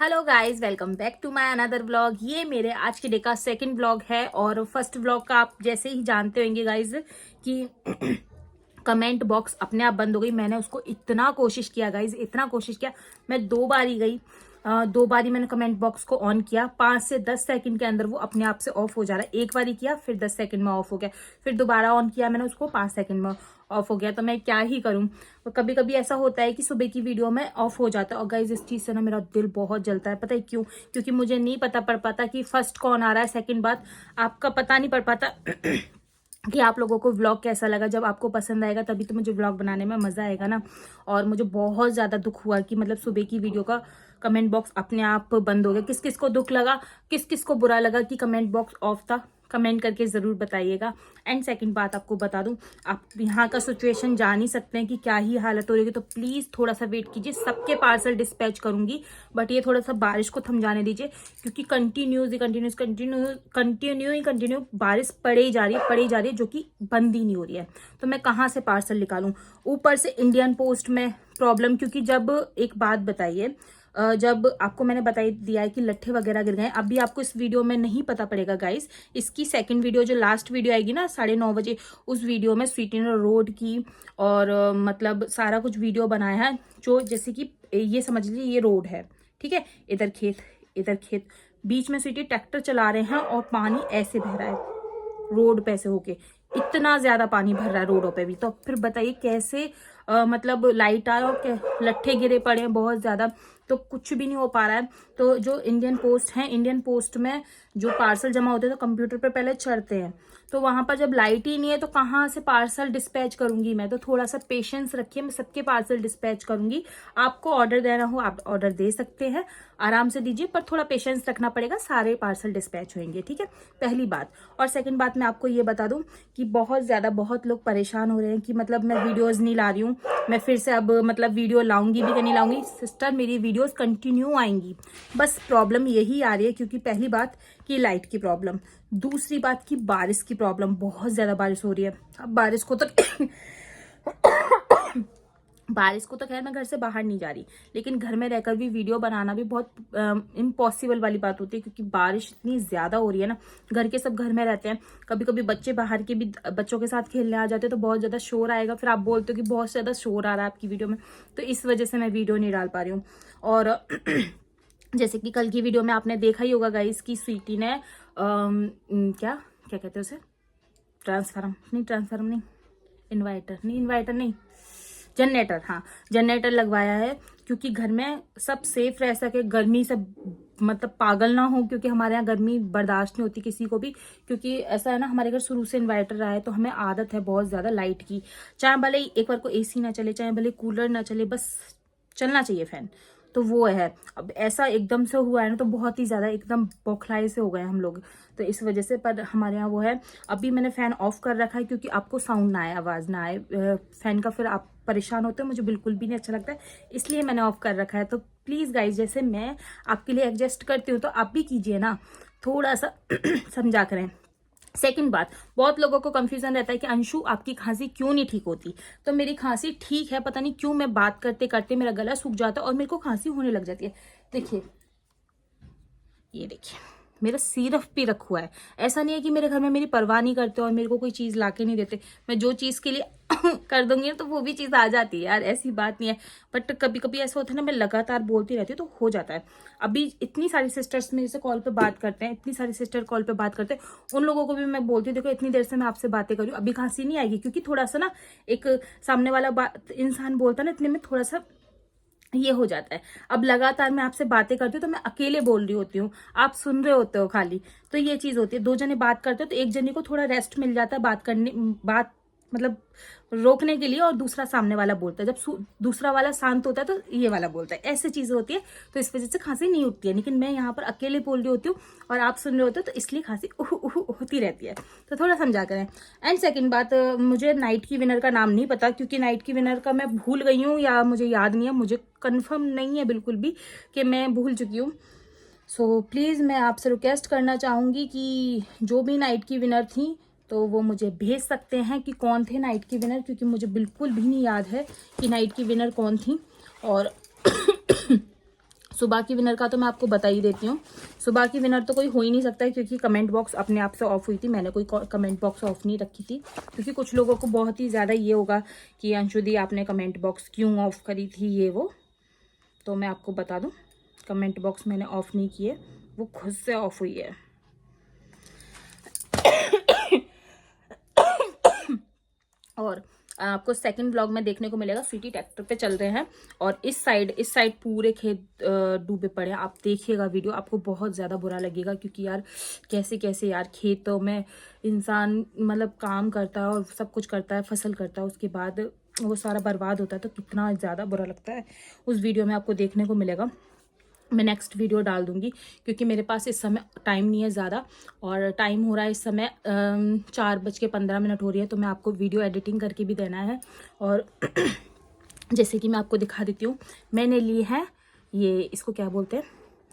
Hello guys, welcome back to my another vlog. ये मेरे आज के डे का सेकंड व्लॉग है और फर्स्ट व्लॉग का आप जैसे ही जानते होंगे गाइस कि कमेंट बॉक्स अपने आप बंद हो गई। मैंने उसको इतना कोशिश किया गाइस, इतना कोशिश किया। मैं 2 बार ही गई, 2 बार ही मैंने कमेंट बॉक्स को ऑन किया। 5 से 10 सेकंड के अंदर वो अपने आप से ऑफ हो जा रहा है। एक बार ही किया, फिर 10 सेकंड में ऑफ हो गया, फिर दोबारा ऑन किया मैंने उसको, 5 सेकंड में ऑफ हो गया। तो मैं क्या ही करूं। तो कभी कभी ऐसा होता है कि सुबह की वीडियो में ऑफ हो जाता है और गाइज इस चीज से ना मेरा दिल बहुत जलता है। पता है क्यों? क्योंकि मुझे नहीं पता पड़ पाता कि फर्स्ट कौन आ रहा है, सेकंड बात आपका पता नहीं पड़ पाता कि आप लोगों को व्लॉग कैसा लगा। जब आपको पसंद आएगा तभी तो मुझे व्लॉग बनाने में मजा आएगा ना। और मुझे बहुत ज्यादा दुख हुआ कि मतलब सुबह की वीडियो का कमेंट बॉक्स अपने आप बंद हो गया। किस किस को दुख लगा, किस किस को बुरा लगा कि कमेंट बॉक्स ऑफ था, कमेंट करके जरूर बताइएगा। एंड सेकंड बात आपको बता दूं, आप यहाँ का सिचुएशन जान ही सकते हैं कि क्या ही हालत हो रही है। तो प्लीज थोड़ा सा वेट कीजिए, सबके पार्सल डिस्पैच करूंगी, बट ये थोड़ा सा बारिश को थम जाने दीजिए क्योंकि कंटिन्यू बारिश पड़े ही जा रही है जो कि बंद ही नहीं हो रही है। तो मैं कहाँ से पार्सल निकालूं? ऊपर से इंडियन पोस्ट में प्रॉब्लम, क्योंकि जब एक बात बताइए, जब आपको मैंने बता दिया है कि लट्ठे वगैरह गिर गए, अभी आपको इस वीडियो में नहीं पता पड़ेगा गाइस। इसकी सेकंड वीडियो जो लास्ट वीडियो आएगी ना 9:30 बजे, उस वीडियो में स्वीटनर रोड की और मतलब सारा कुछ वीडियो बनाया है। जो जैसे कि ये समझ लीजिए ये रोड है, ठीक है, इधर खेत, बीच में स्वीटी ट्रैक्टर चला रहे हैं और पानी ऐसे बह रहा है रोड पे से होके। इतना ज्यादा पानी भर रहा है रोडों पे भी। तो फिर बताइए कैसे मतलब लाइट आए और लट्ठे गिरे पड़े हैं बहुत ज्यादा, तो कुछ भी नहीं हो पा रहा है। तो जो इंडियन पोस्ट है, इंडियन पोस्ट में जो पार्सल जमा होते हैं तो कंप्यूटर पे पहले चढ़ते हैं, तो वहां पर जब लाइट ही नहीं है तो कहाँ से पार्सल डिस्पैच करूंगी मैं? तो थोड़ा सा पेशेंस रखिए, मैं सबके पार्सल डिस्पैच करूंगी। आपको ऑर्डर देना हो आप ऑर्डर दे सकते हैं, आराम से दीजिए, पर थोड़ा पेशेंस रखना पड़ेगा, सारे पार्सल डिस्पैच होंगे, ठीक है, पहली बात। और सेकंड बात मैं आपको ये बता दूं कि बहुत लोग परेशान हो रहे हैं कि मतलब मैं वीडियोज नहीं ला रही हूँ। मैं फिर से अब मतलब वीडियो लाऊंगी भी कि नहीं लाऊंगी? सिस्टर, मेरी वीडियोस कंटिन्यू आएंगी, बस प्रॉब्लम यही आ रही है क्योंकि पहली बात कि लाइट की प्रॉब्लम, दूसरी बात की बारिश की प्रॉब्लम। बहुत ज्यादा बारिश हो रही है। अब बारिश को तो बारिश को तो खैर मैं घर से बाहर नहीं जा रही, लेकिन घर में रहकर भी वीडियो बनाना भी बहुत इम्पॉसिबल वाली बात होती है क्योंकि बारिश इतनी ज्यादा हो रही है ना। घर के सब घर में रहते हैं, कभी कभी बच्चे बाहर के भी बच्चों के साथ खेलने आ जाते हैं तो बहुत ज्यादा शोर आएगा, फिर आप बोलते हो कि बहुत ज्यादा शोर आ रहा है आपकी वीडियो में, तो इस वजह से मैं वीडियो नहीं डाल पा रही हूँ। और जैसे कि कल की वीडियो में आपने देखा ही होगा गाइस की स्वीटी ने क्या क्या कहते हैं उसे, ट्रांसफार्म नहीं, इन्वर्टर नहीं, जनरेटर, हाँ जनरेटर लगवाया है क्योंकि घर में सब सेफ रह सके, गर्मी से मतलब पागल ना हो, क्योंकि हमारे यहाँ गर्मी बर्दाश्त नहीं होती किसी को भी। क्योंकि ऐसा है ना, हमारे घर शुरू से इन्वर्टर रहा है तो हमें आदत है बहुत ज्यादा लाइट की। चाहे भले एक बार को एसी ना चले, चाहे भले कूलर ना चले, बस चलना चाहिए फैन, तो वो है। अब ऐसा एकदम से हुआ है ना तो बहुत ही ज्यादा एकदम बौखलाए से हो गए हम लोग, तो इस वजह से। पर हमारे यहाँ वो है। अभी मैंने फैन ऑफ कर रखा है क्योंकि आपको साउंड ना आए, आवाज ना आए फैन का, फिर आप परेशान होते हो, मुझे बिल्कुल भी नहीं अच्छा लगता है, इसलिए मैंने ऑफ कर रखा है। तो प्लीज गाइज, जैसे मैं आपके लिए एडजस्ट करती हूँ तो आप भी कीजिए ना, थोड़ा सा समझा करें। सेकंड बात, बहुत लोगों को कंफ्यूजन रहता है कि अंशु आपकी खांसी क्यों नहीं ठीक होती? तो मेरी खांसी ठीक है, पता नहीं क्यों मैं बात करते करते मेरा गला सूख जाता है और मेरे को खांसी होने लग जाती है। देखिए, ये देखिए, मेरा सिरप भी रखा हुआ है। ऐसा नहीं है कि मेरे घर में मेरी परवाह नहीं करते और मेरे को कोई चीज लाके नहीं देते। मैं जो चीज के लिए कर दूंगी तो वो भी चीज आ जाती है यार, ऐसी बात नहीं है। बट कभी कभी ऐसा होता है ना, मैं लगातार बोलती रहती हूँ तो हो जाता है। अभी इतनी सारी सिस्टर्स मेरे से कॉल पे बात करते हैं, इतनी सारी सिस्टर कॉल पे बात करते हैं, उन लोगों को भी मैं बोलती हूँ देखो इतनी देर से मैं आपसे बातें कर रही हूँ, अभी खांसी नहीं आएगी, क्योंकि थोड़ा सा ना एक सामने वाला इंसान बोलता है ना, इतने में थोड़ा सा ये हो जाता है। अब लगातार मैं आपसे बातें करती हूँ तो मैं अकेले बोल रही होती हूँ, आप सुन रहे होते हो खाली, तो ये चीज होती है। 2 जने बात करते हो तो एक जने को थोड़ा रेस्ट मिल जाता है बात मतलब रोकने के लिए, और दूसरा सामने वाला बोलता है। जब दूसरा वाला शांत होता है तो ये वाला बोलता है, ऐसी चीजें होती है। तो इस वजह से खांसी नहीं उठती है, लेकिन मैं यहाँ पर अकेले बोल रही होती हूँ और आप सुन रहे होते हो तो इसलिए खांसी होती रहती है। तो थोड़ा समझा करें। एंड सेकंड बात, मुझे नाइट की विनर का नाम नहीं पता क्योंकि नाइट की विनर का मैं भूल गई हूँ या मुझे याद नहीं है, मुझे कंफर्म नहीं है बिल्कुल भी कि मैं भूल चुकी हूँ। सो प्लीज़ मैं आपसे रिक्वेस्ट करना चाहूँगी कि जो भी नाइट की विनर थी तो वो मुझे भेज सकते हैं कि कौन थे नाइट की विनर, क्योंकि मुझे बिल्कुल भी नहीं याद है कि नाइट की विनर कौन थी। और सुबह की विनर का तो मैं आपको बता ही देती हूँ। सुबह की विनर तो कोई हो ही नहीं सकता है, क्योंकि कमेंट बॉक्स अपने आप से ऑफ हुई थी। मैंने कोई कमेंट बॉक्स ऑफ नहीं रखी थी, क्योंकि कुछ लोगों को बहुत ही ज़्यादा ये होगा कि अंशु दी आपने कमेंट बॉक्स क्यों ऑफ करी थी, ये वो। तो मैं आपको बता दूँ, कमेंट बॉक्स मैंने ऑफ नहीं किए, वो खुद से ऑफ हुई है। और आपको सेकंड ब्लॉग में देखने को मिलेगा, स्वीटी ट्रैक्टर पे चल रहे हैं और इस साइड पूरे खेत डूबे पड़े हैं। आप देखिएगा वीडियो, आपको बहुत ज़्यादा बुरा लगेगा, क्योंकि यार कैसे कैसे यार खेतों में इंसान मतलब काम करता है और सब कुछ करता है, फसल करता है, उसके बाद वो सारा बर्बाद होता है, तो कितना ज़्यादा बुरा लगता है। उस वीडियो में आपको देखने को मिलेगा। मैं नेक्स्ट वीडियो डाल दूंगी, क्योंकि मेरे पास इस समय टाइम नहीं है ज़्यादा, और टाइम हो रहा है इस समय 4:15 हो रही है, तो मैं आपको वीडियो एडिटिंग करके भी देना है। और जैसे कि मैं आपको दिखा देती हूँ, मैंने लिए हैं ये, इसको क्या बोलते हैं,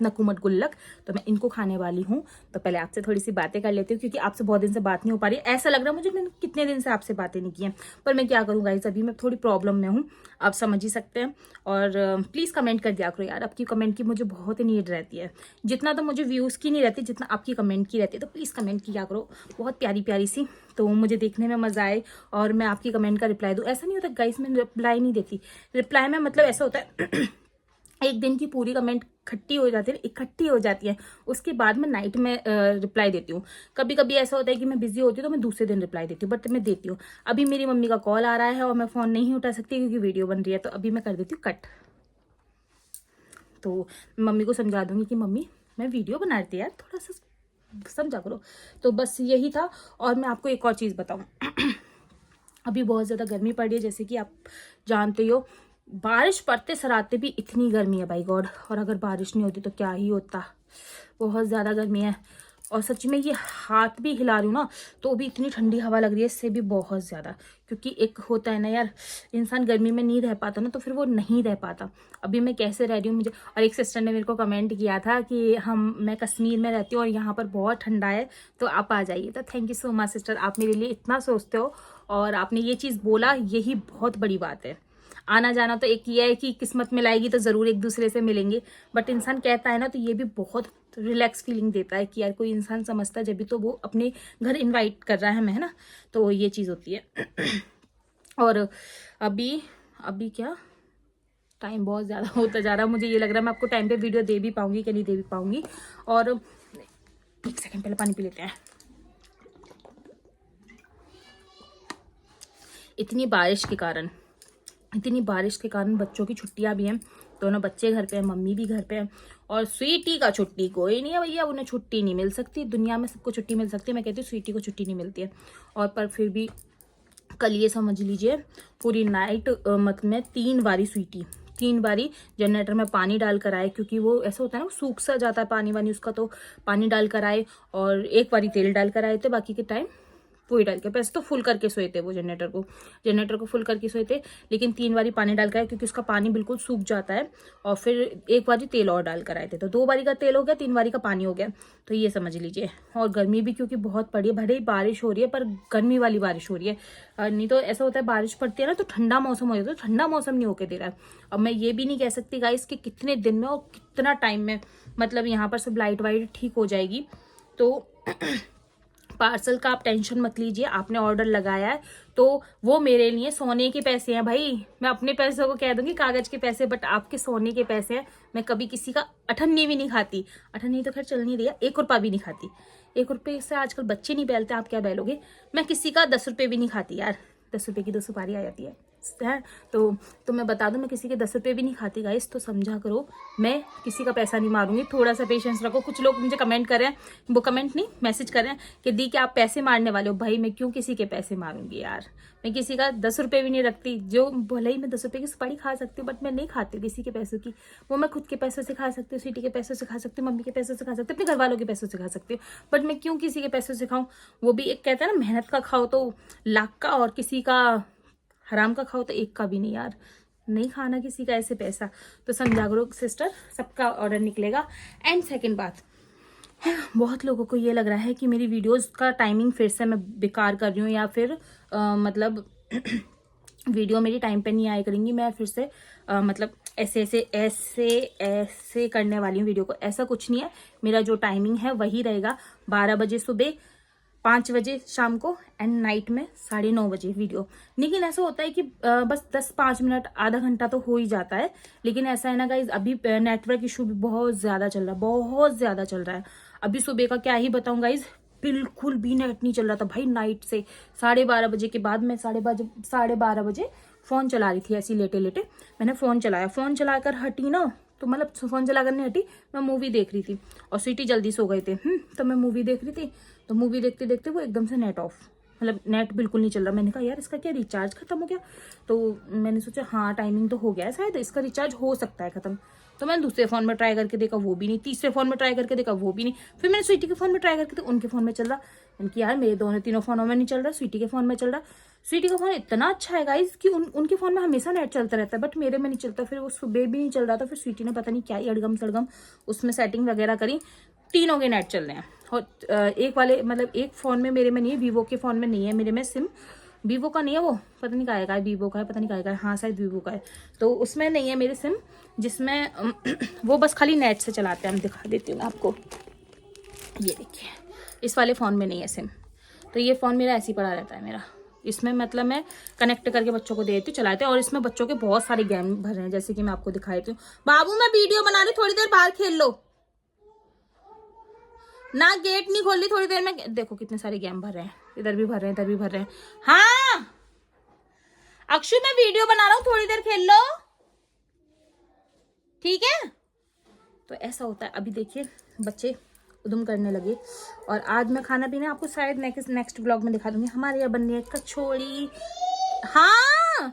नकुमट गुल्लक, तो मैं इनको खाने वाली हूँ। तो पहले आपसे थोड़ी सी बातें कर लेती हूँ, क्योंकि आपसे बहुत दिन से बात नहीं हो पा रही। ऐसा लग रहा है मुझे मैंने कितने दिन से आपसे बातें नहीं की हैं, पर मैं क्या करूँ गाइस, अभी मैं थोड़ी प्रॉब्लम में हूँ, आप समझ ही सकते हैं। और प्लीज़ कमेंट कर दिया करो यार, आपकी कमेंट की मुझे बहुत ही नीड रहती है। जितना तो मुझे व्यूज़ की नहीं रहती, जितना आपकी कमेंट की रहती है, तो प्लीज़ कमेंट किया करो, बहुत प्यारी प्यारी सी, तो मुझे देखने में मज़ा आए और मैं आपकी कमेंट का रिप्लाई दूँ। ऐसा नहीं होता गाइस, मैं रिप्लाई नहीं देती। रिप्लाई में मतलब ऐसा होता है एक दिन की पूरी कमेंट इकट्ठी हो जाती है, उसके बाद मैं नाइट में रिप्लाई देती हूँ। कभी कभी ऐसा होता है कि मैं बिजी होती हूँ, तो मैं दूसरे दिन रिप्लाई देती हूँ, बट मैं देती हूँ। अभी मेरी मम्मी का कॉल आ रहा है और मैं फ़ोन नहीं उठा सकती, क्योंकि वीडियो बन रही है, तो अभी मैं कर देती हूँ कट। तो मम्मी को समझा दूंगी कि मम्मी मैं वीडियो बना रही थी यार, थोड़ा सा समझा करो। तो बस यही था। और मैं आपको एक और चीज़ बताऊँ अभी बहुत ज़्यादा गर्मी पड़ रही है, जैसे कि आप जानते हो, बारिश पड़ते सराते भी इतनी गर्मी है भाई गॉड। और अगर बारिश नहीं होती तो क्या ही होता, बहुत ज़्यादा गर्मी है। और सच में ये हाथ भी हिला रही हूँ ना, तो भी इतनी ठंडी हवा लग रही है, इससे भी बहुत ज़्यादा। क्योंकि एक होता है ना यार, इंसान गर्मी में नहीं रह पाता ना, तो फिर वो नहीं रह पाता। अभी मैं कैसे रह रही हूँ मुझे, और एक सिस्टर ने मेरे को कमेंट किया था कि मैं कश्मीर में रहती हूँ और यहाँ पर बहुत ठंडा है, तो आप आ जाइए। तो thank you so much sister, आप मेरे लिए इतना सोचते हो, और आपने ये चीज़ बोला, यही बहुत बड़ी बात है। आना जाना तो एक ये है कि किस्मत में लाएगी तो ज़रूर एक दूसरे से मिलेंगे, बट इंसान कहता है ना, तो ये भी बहुत रिलैक्स फीलिंग देता है कि यार कोई इंसान समझता है, जब भी तो वो अपने घर इनवाइट कर रहा है हमें, है ना। तो ये चीज़ होती है। और अभी क्या टाइम बहुत ज़्यादा होता जा रहा है, मुझे ये लग रहा है मैं आपको टाइम पे वीडियो दे भी पाऊंगी कि नहीं दे भी पाऊंगी। और एक सेकंड पहले पानी पी लेते हैं। इतनी बारिश के कारण बच्चों की छुट्टियां भी हैं, दोनों बच्चे घर पे हैं, मम्मी भी घर पे हैं, और स्वीटी का छुट्टी कोई नहीं है भैया, उन्हें छुट्टी नहीं मिल सकती। दुनिया में सबको छुट्टी मिल सकती है, मैं कहती हूँ स्वीटी को छुट्टी नहीं मिलती है। और पर फिर भी कल ये समझ लीजिए, पूरी नाइट मतलब 3 बारी जनरेटर में पानी डाल कर आए, क्योंकि वो ऐसा होता है ना, वो सूख सा जाता है पानी वानी उसका, तो पानी डाल कर आए, और एक बारी तेल डाल कर आए थे, बाकी के टाइम वही डाल के, पैसे तो फुल करके सोए थे वो जनरेटर को फुल करके सोए थे। लेकिन 3 बारी पानी डाल कर आए, क्योंकि उसका पानी बिल्कुल सूख जाता है। और फिर एक बारी तेल और डाल कर आए थे, तो 2 बारी का तेल हो गया, 3 बारी का पानी हो गया, तो ये समझ लीजिए। और गर्मी भी क्योंकि बहुत पड़ी है, भले ही बारिश हो रही है, पर गर्मी वाली बारिश हो रही है। नहीं तो ऐसा होता है बारिश पड़ती है ना, तो ठंडा मौसम हो जाता है, तो ठंडा मौसम नहीं होके दे रहा है। अब मैं ये भी नहीं कह सकती गाइस कि कितने दिन में और कितना टाइम में मतलब यहाँ पर सब लाइट वाइट ठीक हो जाएगी। तो पार्सल का आप टेंशन मत लीजिए, आपने ऑर्डर लगाया है तो वो मेरे लिए सोने के पैसे हैं भाई। मैं अपने पैसों को कह दूंगी कागज के पैसे, बट आपके सोने के पैसे हैं। मैं कभी किसी का अठन्नी भी नहीं खाती, अठन्नी तो खैर चल नहीं दिया, 1 रुपया भी नहीं खाती। 1 रुपये से आजकल बच्चे नहीं बैलते, आप क्या बैलोगे। मैं किसी का 10 रुपये भी नहीं खाती यार, 10 रुपये की 2 सुपारी आ जाती है। तो मैं बता दूं, मैं किसी के 10 रुपये भी नहीं खाती गाइस, तो समझा करो, मैं किसी का पैसा नहीं मारूंगी। थोड़ा सा पेशेंस रखो। कुछ लोग मुझे कमेंट कर रहे हैं, वो कमेंट नहीं मैसेज कर रहे हैं कि दी कि आप पैसे मारने वाले हो। भाई मैं क्यों किसी के पैसे मारूंगी यार, मैं किसी का 10 रुपये भी नहीं रखती। जो भले ही मैं 10 रुपये की सुपारी खा सकती हूँ, बट मैं नहीं खाती हूँ किसी के पैसों की। वो मैं खुद के पैसों से खा सकती हूँ, सिटी के पैसों से खा सकती हूँ, मम्मी के पैसों से खा सकती हूँ, अपने घर वालों के पैसों से खा सकती हूँ, बट मैं क्यों किसी के पैसों से खाऊं। वो भी एक कहता है ना, मेहनत का खाओ तो लाख का, और किसी का हराम का खाओ तो 1 का भी नहीं यार। नहीं खाना किसी का ऐसे पैसा। तो समझा करो सिस्टर, सबका ऑर्डर निकलेगा। एंड सेकंड बात, बहुत लोगों को ये लग रहा है कि मेरी वीडियोस का टाइमिंग फिर से मैं बेकार कर रही हूँ, या फिर मतलब वीडियो मेरी टाइम पे नहीं आया करेंगी। मैं फिर से मतलब ऐसे ऐसे ऐसे ऐसे करने वाली हूँ वीडियो को, ऐसा कुछ नहीं है। मेरा जो टाइमिंग है वही रहेगा, 12 बजे सुबह, 5 बजे शाम को एंड नाइट में 9:30 बजे वीडियो। लेकिन ऐसा होता है कि बस 10-5 मिनट, आधा घंटा तो हो ही जाता है। लेकिन ऐसा है ना गाइज, अभी नेटवर्क इशू भी बहुत ज्यादा चल रहा है, बहुत ज्यादा चल रहा है। अभी सुबह का क्या ही बताऊं गाइज, बिल्कुल भी नेट नहीं चल रहा था भाई। नाइट से 12:30 बजे के बाद मैं 12:30 बजे फोन चला रही थी, ऐसी लेटे लेटे मैंने फोन चलाया। फोन चलाकर हटी ना, तो मतलब फोन चला कर नहीं हटी, मैं मूवी देख रही थी और स्वीटी जल्दी सो गए थे। तो मैं मूवी देख रही थी, तो मूवी देखते देखते वो एकदम से नेट ऑफ, मतलब नेट बिल्कुल नहीं चल रहा। मैंने कहा यार इसका क्या रिचार्ज खत्म हो गया। तो मैंने सोचा हाँ टाइमिंग तो हो गया है शायद, इसका रिचार्ज हो सकता है खत्म। तो मैंने दूसरे फोन में ट्राई करके देखा, वो भी नहीं। तीसरे फोन में ट्राई करके देखा, वो भी नहीं। फिर मैंने स्वीटी के फोन में ट्राई करके, तो उनके फोन में चल रहा। मैंने कहा यार मेरे दोनों तीनों फोनों में नहीं चल रहा, स्वीटी के फोन में चल रहा। स्वीटी का फोन इतना अच्छा है गाइज कि उनके फोन में हमेशा नेट चलता रहता है, बट मेरे में नहीं चलता। फिर वो सुबह भी नहीं चल रहा था। फिर स्वीटी ने पता नहीं क्या ही अड़गम सड़गम उसमें सेटिंग वगैरह करी, तीनों के नेट चल रहे हैं। और एक वाले मतलब एक फोन में मेरे में नहीं है, वीवो के फोन में नहीं है मेरे में सिम। वीवो का नहीं है वो, पता नहीं का है, वीवो का है, पता नहीं का है, हाँ शायद वीवो का है। तो उसमें नहीं है मेरे सिम, जिसमें वो बस खाली नेट से चलाते हैं। हम दिखा देती हूँ आपको, ये देखिए, इस वाले फ़ोन में नहीं है सिम। तो ये फ़ोन मेरा ऐसे ही पड़ा रहता है मेरा। इसमें मतलब मैं कनेक्ट करके बच्चों को दे देती हूँ, चलाते हैं। और इसमें बच्चों के बहुत सारे गेम भर रहे हैं, जैसे कि मैं आपको दिखा देती हूँ। बाबू मैं वीडियो बना रही, थोड़ी देर बाहर खेल लो ना, गेट नहीं खोल रही थोड़ी देर में। देखो कितने सारे गेम भर रहे हैं, इधर भी भर रहे हैं, इधर भी भर रहे हैं। हाँ अक्षु मैं वीडियो बना रहा हूँ, थोड़ी देर खेल लो, ठीक है। तो ऐसा होता है। अभी देखिए बच्चे उधम करने लगे। और आज मैं खाना पीना आपको शायद नेक्स्ट ब्लॉग में दिखा दूंगी। हमारे यहाँ बननी है कचौड़ी। हाँ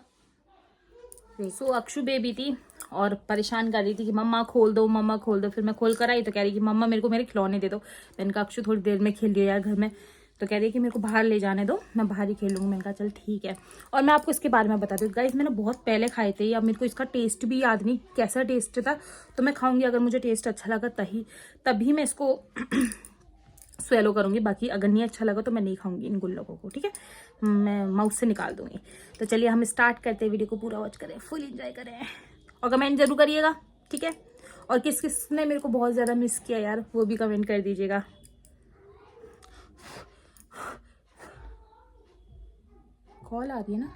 सो अक्षु बेबी थी और परेशान कर रही थी कि मम्मा खोल दो, मम्मा खोल दो। फिर मैं खोल कर आई तो कह रही कि मम्मा मेरे को मेरे खिलौने दे दो। मैंने कहा अक्षु थोड़ी देर में खेल लियो यार घर में। तो कह रही कि मेरे को बाहर ले जाने दो, मैं बाहर ही खेलूंगी। मैंने कहा चल ठीक है। और मैं आपको इसके बारे में बता दूँ गाइस, मैंने बहुत पहले खाए थे, अब मेरे को इसका टेस्ट भी याद नहीं कैसा टेस्ट था। तो मैं खाऊंगी, अगर मुझे टेस्ट अच्छा लगा तभी मैं इसको स्वेलो करूंगी। बाकी अगर नहीं अच्छा लगा तो मैं नहीं खाऊंगी इन गुल्लों को, ठीक है, मैं माउथ से निकाल दूंगी। तो चलिए हम स्टार्ट करते हैं, वीडियो को पूरा वॉच करें, फुल एंजॉय करें और कमेंट जरूर करिएगा, ठीक है। और किस किस ने मेरे को बहुत ज़्यादा मिस किया यार, वो भी कमेंट कर दीजिएगा। कॉल आ रही है ना,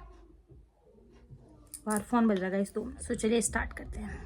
बाहर फोन बज रहा है इस तो। सो चलिए स्टार्ट करते हैं।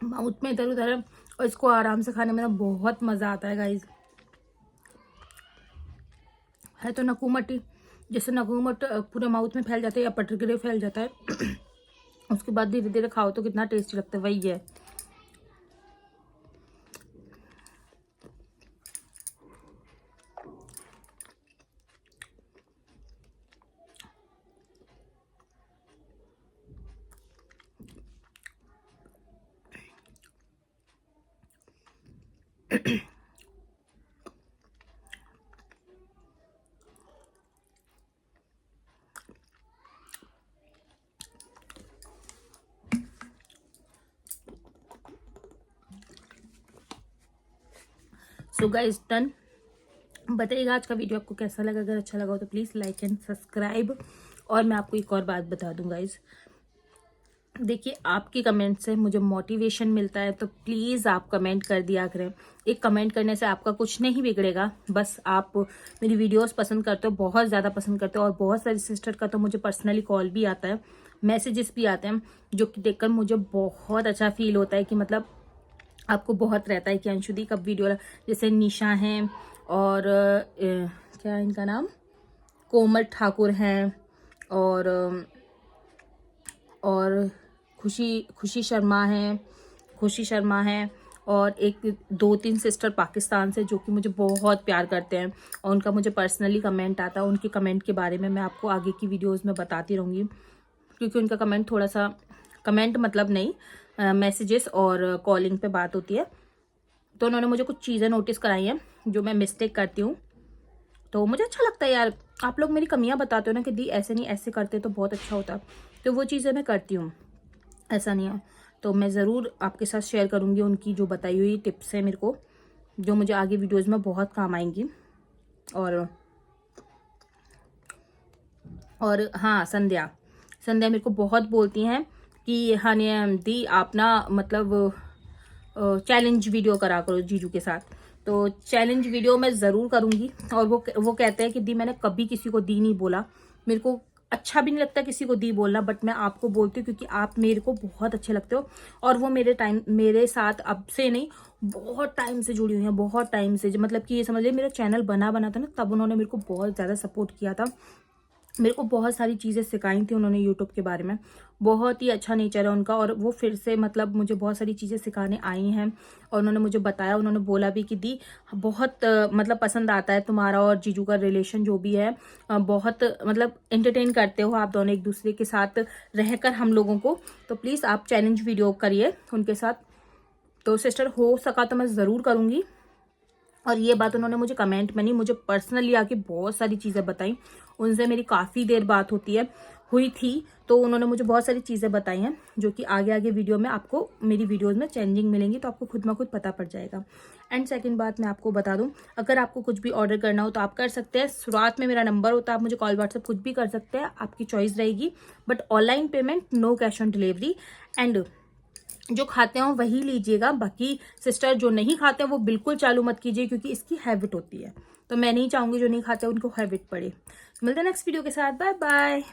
माउथ में इधर उधर है, और इसको आराम से खाने में ना बहुत मज़ा आता है गाइज। है तो नकूमटी, जैसे नकूमट पूरे माउथ में फैल जाता है या पटरगिरे फैल जाता है उसके बाद धीरे धीरे खाओ तो कितना टेस्टी लगता है, वही है। So guys done. बताइएगा आज का वीडियो आपको कैसा लगा। अगर अच्छा लगा हो तो प्लीज़ लाइक एंड सब्सक्राइब। और मैं आपको एक और बात बता दूं गाइस, देखिए आपकी कमेंट से मुझे मोटिवेशन मिलता है, तो प्लीज़ आप कमेंट कर दिया करें। एक कमेंट करने से आपका कुछ नहीं बिगड़ेगा, बस आप मेरी वीडियोस पसंद करते हो, बहुत ज़्यादा पसंद करते हो। और बहुत सारी सिस्टर का तो मुझे पर्सनली कॉल भी आता है, मैसेजेस भी आते हैं, जो कि देखकर मुझे बहुत अच्छा फील होता है कि मतलब आपको बहुत रहता है कि अंशुदी कब वीडियो, जैसे निशा हैं और क्या इनका नाम, कोमल ठाकुर हैं, और खुशी शर्मा हैं, और एक 2-3 सिस्टर पाकिस्तान से जो कि मुझे बहुत प्यार करते हैं, और उनका मुझे पर्सनली कमेंट आता है। उनके कमेंट के बारे में मैं आपको आगे की वीडियोस में बताती रहूँगी, क्योंकि उनका कमेंट थोड़ा सा, कमेंट मतलब नहीं, मैसेजेस और कॉलिंग पे बात होती है। तो उन्होंने मुझे कुछ चीज़ें नोटिस कराई हैं जो मैं मिस्टेक करती हूँ, तो मुझे अच्छा लगता है यार, आप लोग मेरी कमियां बताते हो ना कि दी ऐसे नहीं ऐसे करते तो बहुत अच्छा होता, तो वो चीज़ें मैं करती हूँ, ऐसा नहीं है। तो मैं ज़रूर आपके साथ शेयर करूँगी उनकी जो बताई हुई टिप्स है मेरे को, जो मुझे आगे वीडियोज़ में बहुत काम आएंगी। और हाँ, संध्या मेरे को बहुत बोलती हैं कि हाँ दी आप ना मतलब चैलेंज वीडियो करा करो जीजू के साथ। तो चैलेंज वीडियो मैं ज़रूर करूँगी। और वो कहते हैं कि दी मैंने कभी किसी को दी नहीं बोला, मेरे को अच्छा भी नहीं लगता किसी को दी बोलना, बट मैं आपको बोलती हूँ क्योंकि आप मेरे को बहुत अच्छे लगते हो। और वो मेरे साथ अब से नहीं, बहुत टाइम से जुड़ी हुई हैं, बहुत टाइम से, मतलब कि ये समझ लीजिए मेरा चैनल बना था ना, तब उन्होंने मेरे को बहुत ज़्यादा सपोर्ट किया था। मेरे को बहुत सारी चीज़ें सिखाई थी उन्होंने यूट्यूब के बारे में, बहुत ही अच्छा नेचर है उनका। और वो फिर से मतलब मुझे बहुत सारी चीज़ें सिखाने आई हैं, और उन्होंने मुझे बताया, उन्होंने बोला भी कि दी बहुत मतलब पसंद आता है तुम्हारा और जीजू का रिलेशन जो भी है, बहुत मतलब एंटरटेन करते हो आप दोनों एक दूसरे के साथ रहकर हम लोगों को। तो प्लीज़ आप चैलेंज वीडियो करिए उनके साथ। तो सिस्टर हो सका तो मैं ज़रूर करूँगी। और ये बात उन्होंने मुझे कमेंट में नहीं, मुझे पर्सनली आके बहुत सारी चीज़ें बताई। उनसे मेरी काफ़ी देर बात हुई थी, तो उन्होंने मुझे बहुत सारी चीज़ें बताई हैं जो कि आगे वीडियो में आपको मेरी वीडियोस में चेंजिंग मिलेंगी, तो आपको खुद में खुद पता पड़ जाएगा। एंड सेकंड बात मैं आपको बता दूं, अगर आपको कुछ भी ऑर्डर करना हो तो आप कर सकते हैं। शुरुआत में मेरा नंबर होता है, आप मुझे कॉल व्हाट्सएप कुछ भी कर सकते हैं, आपकी चॉइस रहेगी। But online payment, no cash on delivery. And जो खाते हो वही लीजिएगा, बाकी सिस्टर जो नहीं खाते हैं वो बिल्कुल चालू मत कीजिए, क्योंकि इसकी हैबिट होती है। तो मैं नहीं चाहूंगी जो नहीं खाते उनको हैबिट पड़े। मिलते हैं नेक्स्ट वीडियो के साथ, बाय बाय।